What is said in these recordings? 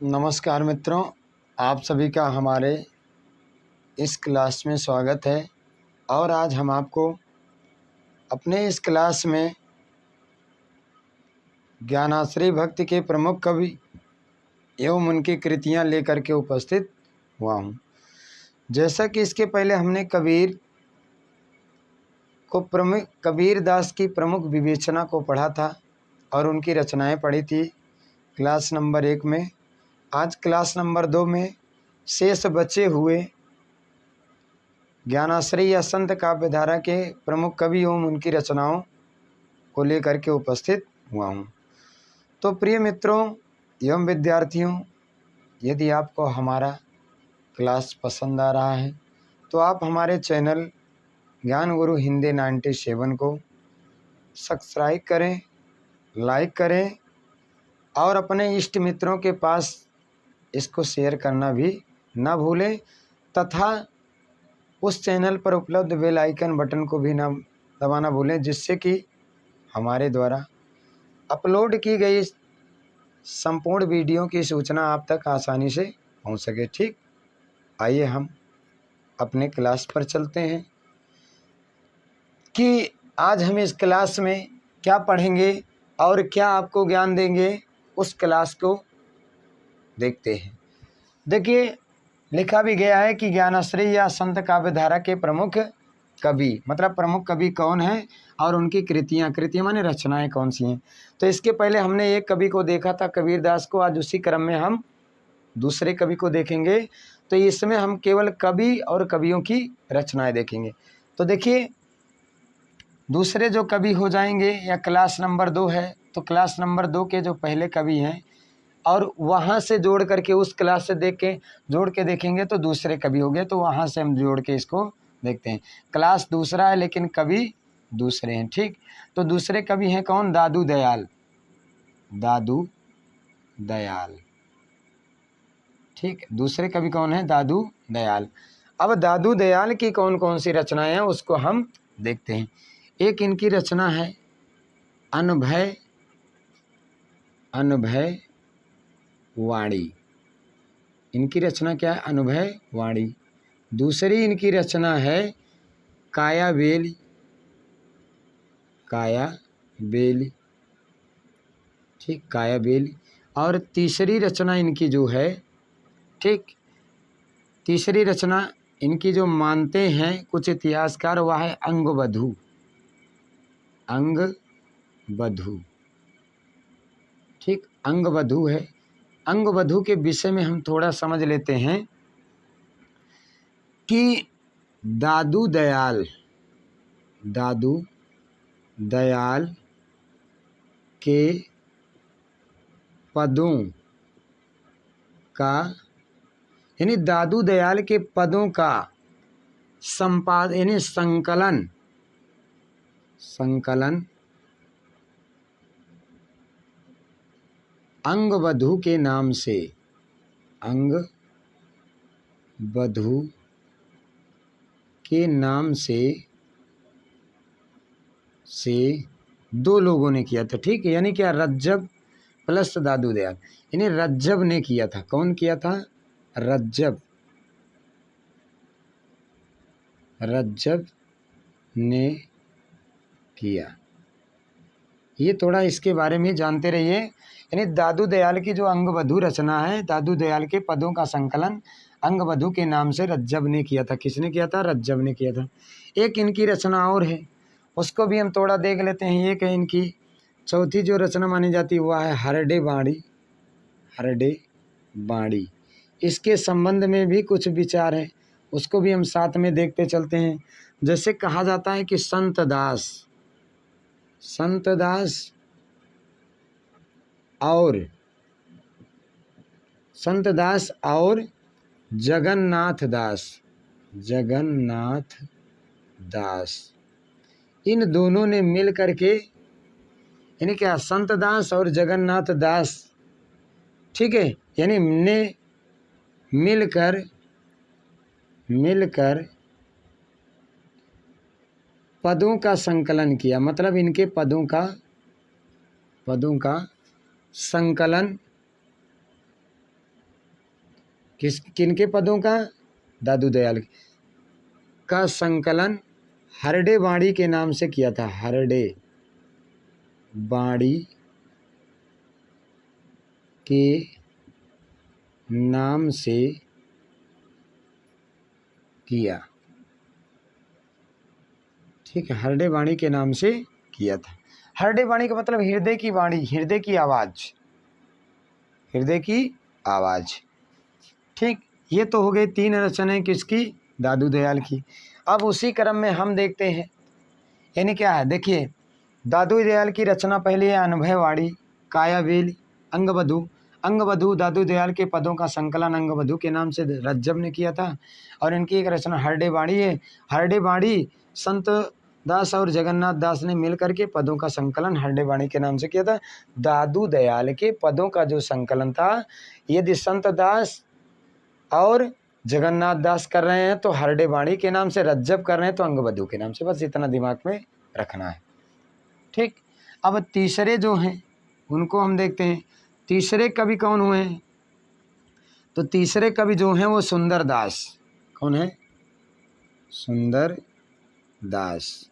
नमस्कार मित्रों, आप सभी का हमारे इस क्लास में स्वागत है। और आज हम आपको अपने इस क्लास में ज्ञानाश्रय भक्ति के प्रमुख कवि एवं उनकी कृतियां लेकर के उपस्थित हुआ हूँ। जैसा कि इसके पहले हमने कबीर दास की प्रमुख विवेचना को पढ़ा था और उनकी रचनाएं पढ़ी थी क्लास नंबर 1 में। आज क्लास नंबर 2 में शेष बचे हुए ज्ञानाश्रय या संत काव्यधारा के प्रमुख कवि एवं उनकी रचनाओं को लेकर के उपस्थित हुआ हूँ। तो प्रिय मित्रों एवं विद्यार्थियों, यदि आपको हमारा क्लास पसंद आ रहा है तो आप हमारे चैनल ज्ञान गुरु हिंदी 97 को सब्सक्राइब करें, लाइक करें और अपने इष्ट मित्रों के पास इसको शेयर करना भी ना भूलें तथा उस चैनल पर उपलब्ध बेल आइकन बटन को भी ना दबाना भूलें, जिससे कि हमारे द्वारा अपलोड की गई संपूर्ण वीडियो की सूचना आप तक आसानी से पहुंच सके। ठीक, आइए हम अपने क्लास पर चलते हैं कि आज हम इस क्लास में क्या पढ़ेंगे और क्या आपको ज्ञान देंगे, उस क्लास को देखते हैं। देखिए, लिखा भी गया है कि ज्ञानाश्रय या संत काव्यधारा के प्रमुख कवि, मतलब प्रमुख कवि कौन है और उनकी कृतियां माने रचनाएं कौन सी हैं। तो इसके पहले हमने एक कवि को देखा था, कबीर दास को। आज उसी क्रम में हम दूसरे कवि को देखेंगे। तो इसमें हम केवल कवि और कवियों की रचनाएं देखेंगे। तो देखिए, दूसरे जो कवि हो जाएंगे, या क्लास नंबर 2 है तो क्लास नंबर 2 के जो पहले कवि हैं और वहाँ से जोड़ करके उस क्लास से जोड़ के देखेंगे तो दूसरे कवि हो गए। तो वहाँ से हम जोड़ के इसको देखते हैं। क्लास दूसरा है लेकिन कवि दूसरे हैं। ठीक, तो दूसरे कवि हैं कौन? दादू दयाल। ठीक, दूसरे कवि कौन है? दादू दयाल। अब दादू दयाल की कौन कौन सी रचनाएं हैं उसको हम देखते हैं। एक इनकी रचना है अनुभय वाणी। इनकी रचना क्या है? अनुभय वाणी। दूसरी इनकी रचना है काया बेली। ठीक, काया बेली। और तीसरी रचना इनकी जो है, ठीक, तीसरी रचना इनकी जो मानते हैं कुछ इतिहासकार, वह है अंगबधू। ठीक, अंगबधू है। अंगबधू के विषय में हम थोड़ा समझ लेते हैं कि दादू दयाल के पदों का, यानी दादू दयाल के पदों का यानी संकलन अंगबधू के नाम से दो लोगों ने किया था। ठीक है, यानी क्या? रज्जब प्लस दादू दयाल, यानी रज्जब ने किया था। कौन किया था? रज्जब ने किया। ये थोड़ा इसके बारे में जानते रहिए। यानी दादू दयाल की जो अंगबधू रचना है, दादू दयाल के पदों का संकलन अंगबधू के नाम से रज्जब ने किया था। किसने किया था? रज्जब ने किया था। एक इनकी रचना और है, उसको भी हम थोड़ा देख लेते हैं। एक है इनकी चौथी जो रचना मानी जाती है, वह है हरडे बाड़ी। इसके संबंध में भी कुछ विचार है, उसको भी हम साथ में देखते चलते हैं। जैसे कहा जाता है कि संत दास और जगन्नाथ दास, इन दोनों ने मिल करके, यानी क्या? संत दास और जगन्नाथ दास, ठीक है, यानी ने मिलकर पदों का संकलन किया। मतलब इनके पदों का संकलन किनके पदों का? दादू दयाल का संकलन हरडे बाड़ी के नाम से किया था। हरडे बाड़ी के नाम से किया। ठीक है, हरडे वाणी के नाम से किया था। हरडे वाणी का मतलब हृदय की वाणी, हृदय की आवाज, हृदय की आवाज। ठीक, ये तो हो गई 3 रचनाएं किसकी? दादू दयाल की। अब उसी क्रम में हम देखते हैं, यानी क्या है, देखिए दादू दयाल की रचना पहले है अनुभयवाणी, कायावेल, अंगवधू। अंगवधू दादू दयाल के पदों का संकलन अंगवधू के नाम से रज्जब ने किया था। और इनकी एक रचना हरडे वाणी है। हरडे वाणी संत दास और जगन्नाथ दास ने मिलकर के पदों का संकलन हरडे वाणी के नाम से किया था। दादू दयाल के पदों का जो संकलन था, यदि संत दास और जगन्नाथ दास कर रहे हैं तो हरडे वाणी के नाम से, रज्जब कर रहे हैं तो अंगवधू के नाम से। बस इतना दिमाग में रखना है। ठीक, अब तीसरे जो हैं उनको हम देखते हैं। तीसरे कवि कौन हुए हैं? तो तीसरे कवि जो हैं वो सुंदर दास। कौन है? सुंदर दास।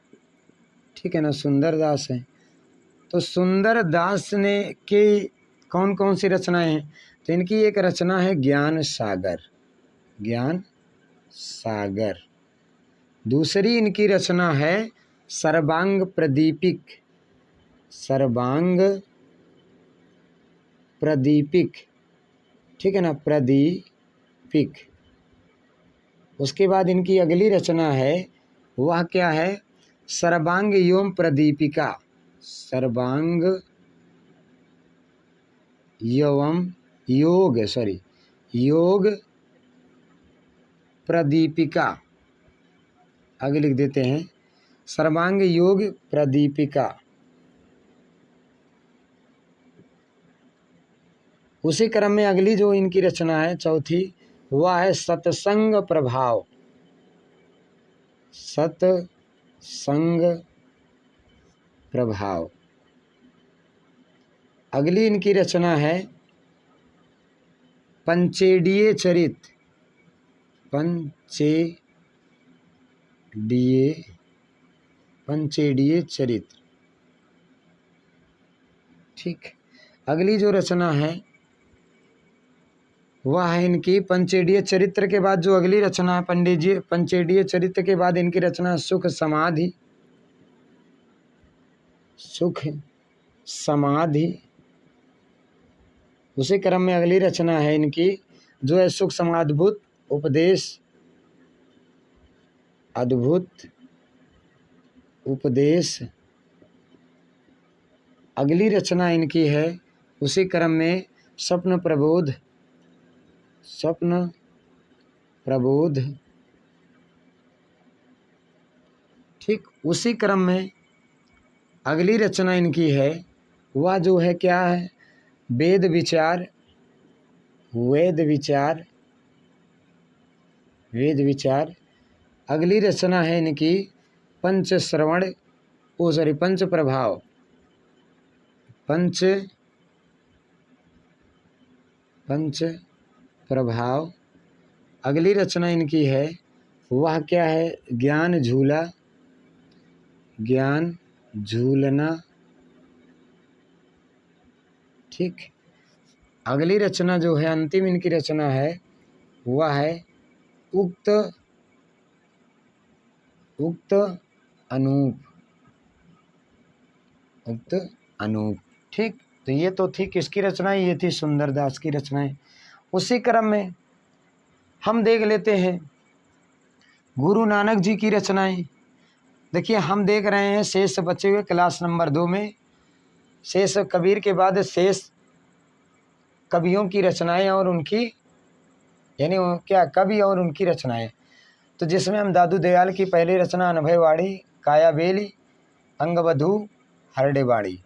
ठीक है ना, सुंदर दास है। तो सुंदर दास ने के कौन कौन सी रचनाएं हैं? तो इनकी एक रचना है ज्ञान सागर, ज्ञान सागर। दूसरी इनकी रचना है सर्वांग प्रदीपिक, सर्वांग प्रदीपिक। ठीक है ना, प्रदीपिक। उसके बाद इनकी अगली रचना है, वह क्या है? सर्वांग एवं प्रदीपिका, सर्वांग एवं योग प्रदीपिका। आगे लिख देते हैं सर्वांग योग प्रदीपिका। उसी क्रम में अगली जो इनकी रचना है चौथी, वह है सत्संग प्रभाव, सत्संग प्रभाव। अगली इनकी रचना है पंचेडीय चरित, पंचेडीय चरित्र। ठीक, अगली जो रचना है वह है इनकी पंचेडीय चरित्र के बाद जो अगली रचना है पंचेडीय चरित्र के बाद इनकी रचना सुख समाधि, सुख समाधि। उसी क्रम में अगली रचना है इनकी जो है सुख समाद्भुत उपदेश, अद्भुत उपदेश। अगली रचना इनकी है उसी क्रम में स्वप्न प्रबोध, स्वप्न प्रबोध। ठीक, उसी क्रम में अगली रचना इनकी है वह जो है क्या है? वेद विचार, वेद विचार, वेद विचार। अगली रचना है इनकी पंच श्रवण, पंच प्रभाव, पंच प्रभाव। अगली रचना इनकी है वह क्या है? ज्ञान झूला, ज्ञान झूलना। ठीक, अगली रचना जो है अंतिम इनकी रचना है वह है उक्त अनूप, उक्त अनूप। ठीक, तो ये तो थी किसकी रचनाएं? ये थी सुंदर दास की रचनाएं। उसी क्रम में हम देख लेते हैं गुरु नानक जी की रचनाएं। देखिए हम देख रहे हैं शेष बचे हुए क्लास नंबर 2 में शेष कबीर के बाद शेष कवियों की रचनाएं और उनकी, यानी क्या, कवि और उनकी रचनाएं। तो जिसमें हम दादू दयाल की पहली रचना अनुभयवाणी, कायाबेली, अंगवधू, हरडे वाणी।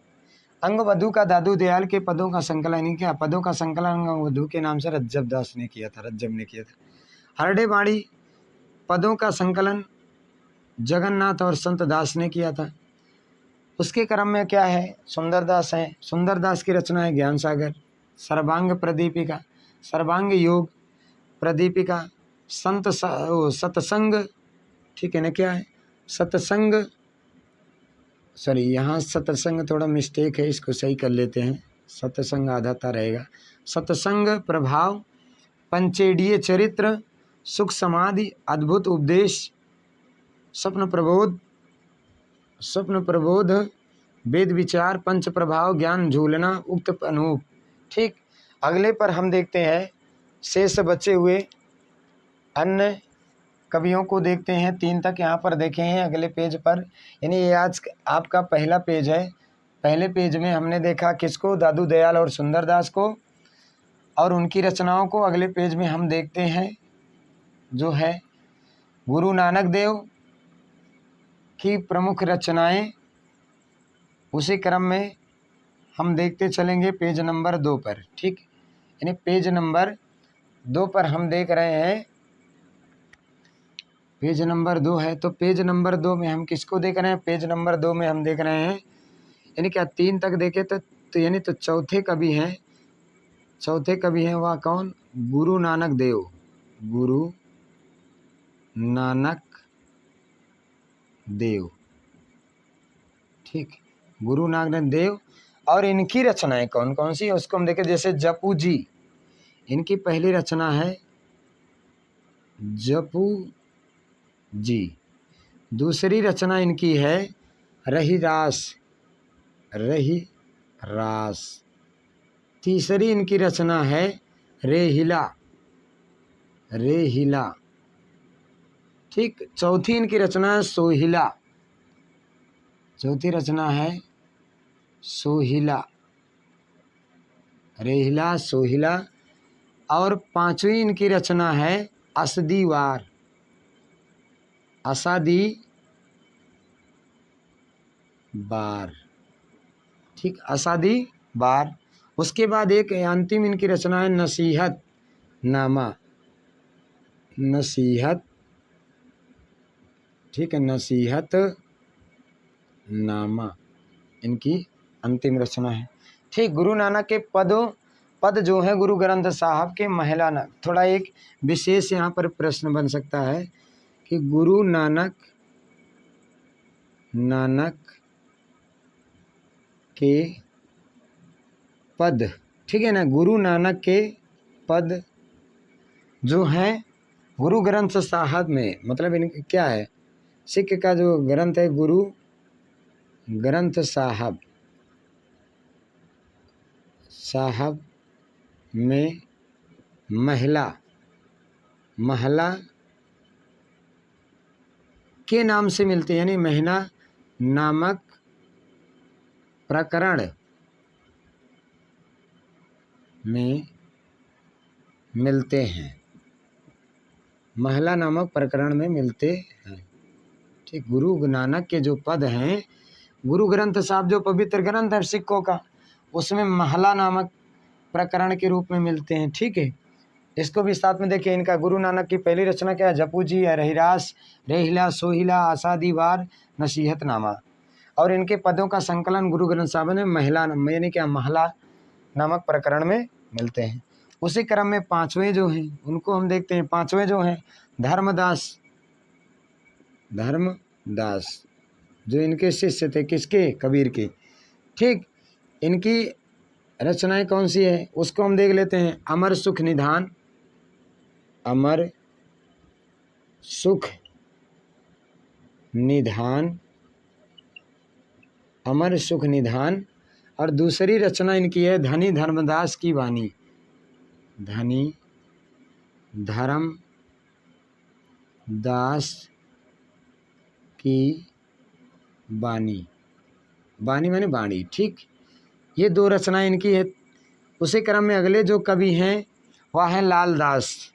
अंगवधू का दादू दयाल के पदों का संकलन, क्या पदों का संकलन अंगवधू के नाम से रज्जब दास ने किया था, रज्जब ने किया था। हरडे वाणी पदों का संकलन जगन्नाथ और संत दास ने किया था। उसके क्रम में क्या है? सुंदर दास हैं। सुंदर दास की रचना है ज्ञान सागर, सर्वांग प्रदीपिका, सर्वांग योग, प्रदीपिका, सत्संग, ठीक है ना, क्या है सत्संग, सॉरी यहाँ सत्संग थोड़ा मिस्टेक है, इसको सही कर लेते हैं, सत्संग आधाता रहेगा। सत्संग प्रभाव, पंचेडीय चरित्र, सुख समाधि, अद्भुत उपदेश, स्वप्न प्रबोध, वेद विचार, पंच प्रभाव, ज्ञान झूलना, उक्त अनूप। ठीक, अगले पर हम देखते हैं शेष बचे हुए अन्य कवियों को देखते हैं। 3 तक यहाँ पर देखे हैं अगले पेज पर, यानी ये आज आपका पहला पेज है। पहले पेज में हमने देखा किसको, दादू दयाल और सुंदरदास को और उनकी रचनाओं को। अगले पेज में हम देखते हैं जो है गुरु नानक देव की प्रमुख रचनाएं। उसी क्रम में हम देखते चलेंगे पेज नंबर 2 पर। ठीक, यानी पेज नंबर 2 पर हम देख रहे हैं, पेज नंबर 2 है, तो पेज नंबर 2 में हम किसको देख रहे हैं, पेज नंबर 2 में हम देख रहे हैं, यानी क्या 3 तक देखे तो यानी तो चौथे कवि हैं, वह कौन, गुरु नानक देव, गुरु नानक देव। ठीक, गुरु नानक देव, और इनकी रचनाएं कौन कौन सी है उसको हम देखें। जैसे जपू जी, इनकी पहली रचना है जपू जी। दूसरी रचना इनकी है रहीरास। तीसरी इनकी रचना है रेहिला। ठीक, चौथी इनकी रचना है सोहिला। चौथी रचना है सोहिला, रेहिला, सोहिला। और 5वीं इनकी रचना है असदीवार, असादी बार। ठीक, असादी बार। उसके बाद एक अंतिम इनकी रचना है नसीहत नामा, नसीहत। ठीक है, नसीहत नामा इनकी अंतिम रचना है। ठीक, गुरु नानक के पद जो है गुरु ग्रंथ साहब के महिलाना। थोड़ा एक विशेष यहाँ पर प्रश्न बन सकता है कि गुरु नानक के पद, ठीक है ना, गुरु नानक के पद जो हैं गुरु ग्रंथ साहब में, मतलब इनके क्या है, सिख का जो ग्रंथ है गुरु ग्रंथ साहब में महला के नाम से मिलते हैं, यानी महिला नामक प्रकरण में मिलते हैं, महिला नामक प्रकरण में मिलते हैं। ठीक, गुरु नानक के जो पद हैं गुरु ग्रंथ साहब जो पवित्र ग्रंथ है सिखों का, उसमें महला नामक प्रकरण के रूप में मिलते हैं। ठीक है, इसको भी साथ में देखिए। इनका गुरु नानक की पहली रचना क्या है, जपू जी, रहीरास, रेहिला, सोहिला, आसादीवार, नसीहतनामा। और इनके पदों का संकलन गुरु ग्रंथ साहब ने महिला यानी क्या महला नामक प्रकरण में मिलते हैं। उसी क्रम में 5वें जो हैं उनको हम देखते हैं। 5वें जो हैं धर्मदास जो इनके शिष्य थे, किसके, कबीर के। ठीक, इनकी रचनाएं कौन सी है उसको हम देख लेते हैं। अमर सुख निधान, और दूसरी रचना इनकी है धनी धर्मदास की वाणी, धनी धर्मदास की वाणी माने वाणी। ठीक, ये 2 रचनाएं इनकी है। उसी क्रम में अगले जो कवि हैं वह है लाल दास।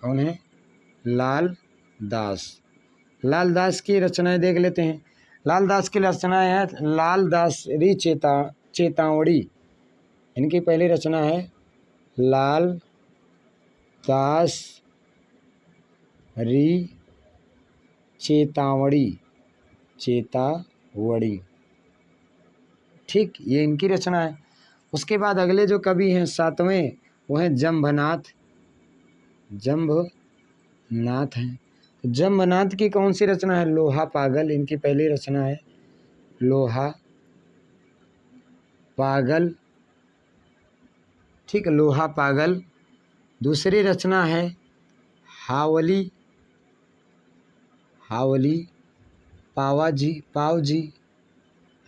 कौन है, लाल दास की रचनाएं देख लेते हैं। लाल दास की रचनाएं हैं लाल दास री चेतावड़ी। इनकी पहली रचना है लाल दास री चेतावड़ी। ठीक, ये इनकी रचना है। उसके बाद अगले जो कवि हैं 7वें वो हैं जम्भनाथ जम्भनाथ हैं। तो जम्भनाथ की कौन सी रचना है? लोहा पागल इनकी पहली रचना है, लोहा पागल, ठीक, लोहा पागल। दूसरी रचना है हावली, हावली पावाजी, पावजी,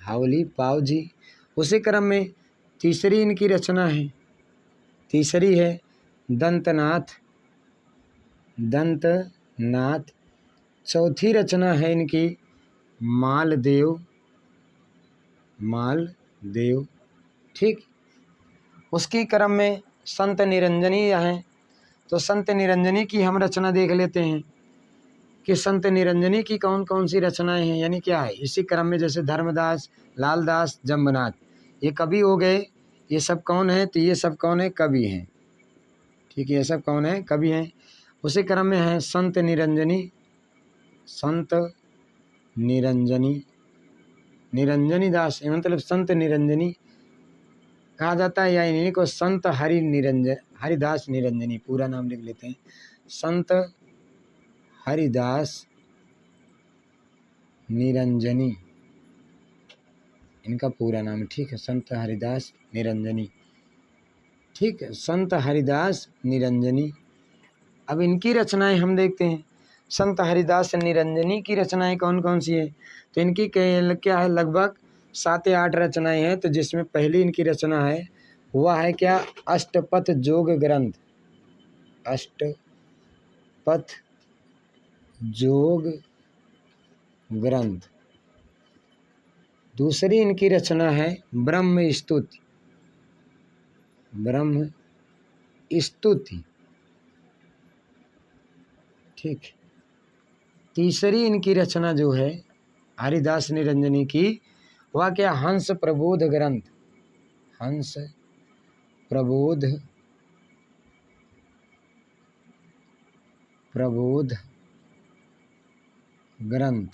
हावली पावजी। उसी क्रम में तीसरी इनकी रचना है, तीसरी है दंतनाथ, दंतनाथ। चौथी रचना है इनकी मालदेव, मालदेव, ठीक। उसके क्रम में संत निरंजनी हैं। तो संत निरंजनी की हम रचना देख लेते हैं कि संत निरंजनी की कौन कौन सी रचनाएं हैं, यानी क्या है। इसी क्रम में जैसे धर्मदास, लालदास, जम्बनाथ, ये कवि हो गए। ये सब कौन है? तो ये सब कौन है? कवि हैं, ठीक है। ये सब कौन है? कवि हैं। उसी क्रम में है संत निरंजनी, संत निरंजनी, निरंजनी दास, मतलब संत निरंजनी कहा जाता है, या इन्हीं को संत हरि निरंजन, हरिदास निरंजनी पूरा नाम लिख लेते हैं, संत हरिदास निरंजनी इनका पूरा नाम है, ठीक है, संत हरिदास निरंजनी, ठीक है, संत हरिदास निरंजनी। अब इनकी रचनाएं हम देखते हैं। संत हरिदास निरंजनी की रचनाएं कौन कौन सी है? तो इनकी क्या है, लगभग 7 या 8 रचनाएं हैं। तो जिसमें पहली इनकी रचना है वह है क्या? अष्टपथ जोग ग्रंथ, अष्टपथ जोग ग्रंथ। दूसरी इनकी रचना है ब्रह्म स्तुति, ब्रह्म स्तुति, ठीक। तीसरी इनकी रचना जो है हरिदास निरंजनी की, वह क्या? हंस प्रबोध ग्रंथ, हंस प्रबोध, प्रबोध ग्रंथ।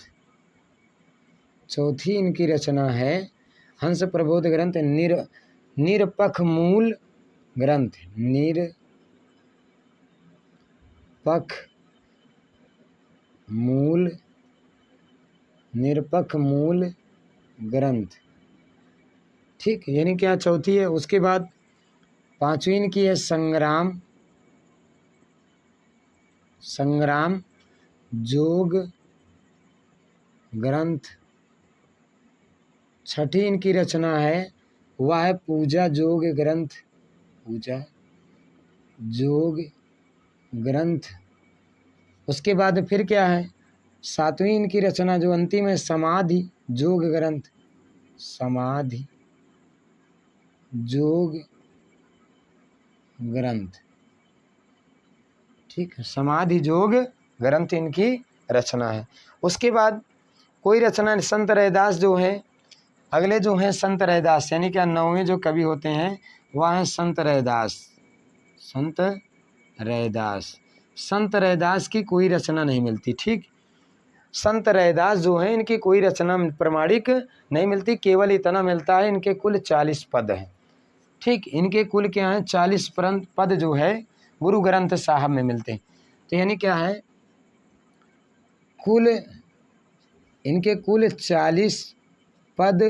चौथी इनकी रचना है हंस प्रबोध ग्रंथ निरपख मूल ग्रंथ, निरपख मूल, निरपख मूल ग्रंथ, ठीक, यानी क्या? चौथी है। उसके बाद पांचवी इनकी है संग्राम, संग्राम जोग ग्रंथ। छठी इनकी रचना है वह है पूजा जोग ग्रंथ, पूजा जोग ग्रंथ। उसके बाद फिर क्या है? सातवीं इनकी रचना जो अंतिम है समाधि जोग ग्रंथ, समाधि जोग ग्रंथ, ठीक है, समाधि जोग ग्रंथ इनकी रचना है। उसके बाद कोई रचना संत रैदास जो है, अगले जो हैं संत रैदास, यानी क्या 9वें जो कवि होते हैं वह हैं संत रैदास, संत रैदास। संत रैदास की कोई रचना नहीं मिलती, ठीक। संत रैदास जो हैं इनकी कोई रचना प्रमाणिक नहीं मिलती, केवल इतना मिलता है इनके कुल 40 पद हैं, ठीक। इनके कुल क्या हैं? 40 पद जो है गुरु ग्रंथ साहब में मिलते हैं। तो यानी क्या है, कुल इनके कुल 40 पद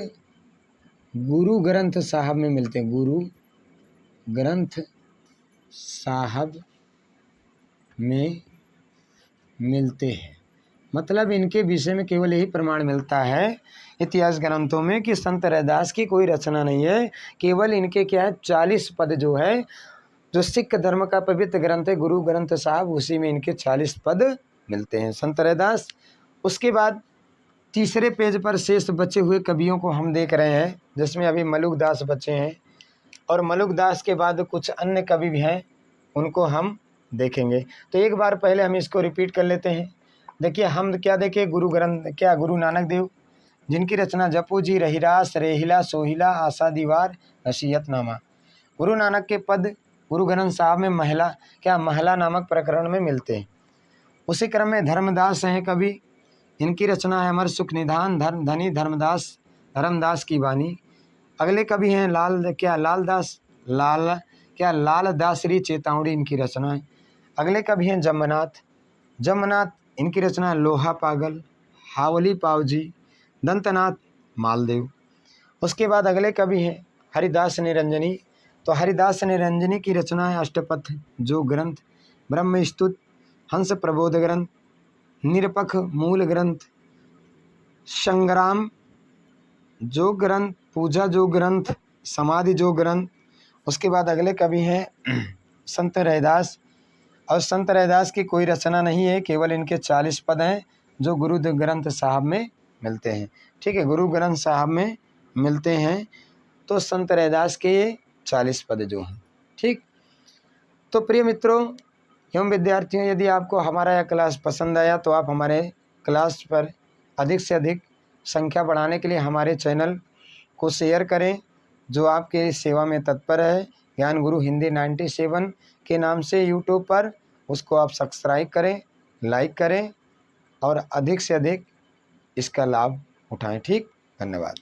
गुरु ग्रंथ साहब में मिलते हैं, गुरु ग्रंथ साहब में मिलते हैं। मतलब इनके विषय में केवल यही प्रमाण मिलता है इतिहास ग्रंथों में कि संत रैदास की कोई रचना नहीं है, केवल इनके क्या है 40 पद जो है, जो सिख धर्म का पवित्र ग्रंथ है गुरु ग्रंथ साहब, उसी में इनके 40 पद मिलते हैं संत रैदास। उसके बाद तीसरे पेज पर शेष बचे हुए कवियों को हम देख रहे हैं, जिसमें अभी मलुकदास बचे हैं और मलुकदास के बाद कुछ अन्य कवि भी हैं, उनको हम देखेंगे। तो एक बार पहले हम इसको रिपीट कर लेते हैं। देखिए हम क्या देखें, गुरु ग्रंथ क्या? गुरु नानक देव, जिनकी रचना जपू जी रहीरास रेहिला सोहिला आशा दीवार नसीहतनामा। गुरु नानक के पद गुरु ग्रंथ साहब में महला नामक प्रकरण में मिलते हैं। उसी क्रम में धर्मदास हैं कवि, इनकी रचना है अमर सुख निधान धनी धर्मदास की वाणी। अगले कवि हैं लालदास श्री चेतावनी, इनकी रचना है। अगले कवि हैं जम्बनाथ। जम्बनाथ, इनकी रचना है लोहा पागल, हावली पावजी, दंतनाथ, मालदेव। उसके बाद अगले कवि हैं हरिदास निरंजनी। तो हरिदास निरंजनी की रचना है अष्टपथ जो ग्रंथ, ब्रह्मस्तुत, हंस प्रबोध ग्रंथ, निरपख मूल ग्रंथ, संग्राम जो ग्रंथ, पूजा जो ग्रंथ, समाधि जो ग्रंथ। उसके बाद अगले कवि हैं संत रैदास। और संत रैदास की कोई रचना नहीं है, केवल इनके 40 पद हैं जो गुरु ग्रंथ साहब में मिलते हैं। ठीक है, गुरु ग्रंथ साहब में मिलते हैं। तो संत रैदास के ये 40 पद जो हैं। ठीक, तो प्रिय मित्रों एवं विद्यार्थियों, यदि आपको हमारा यह क्लास पसंद आया तो आप हमारे क्लास पर अधिक से अधिक संख्या बढ़ाने के लिए हमारे चैनल को शेयर करें, जो आपके सेवा में तत्पर है। ज्ञान गुरु हिंदी 97 के नाम से यूट्यूब पर, उसको आप सब्सक्राइब करें, लाइक करें और अधिक से अधिक इसका लाभ उठाएं। ठीक, धन्यवाद।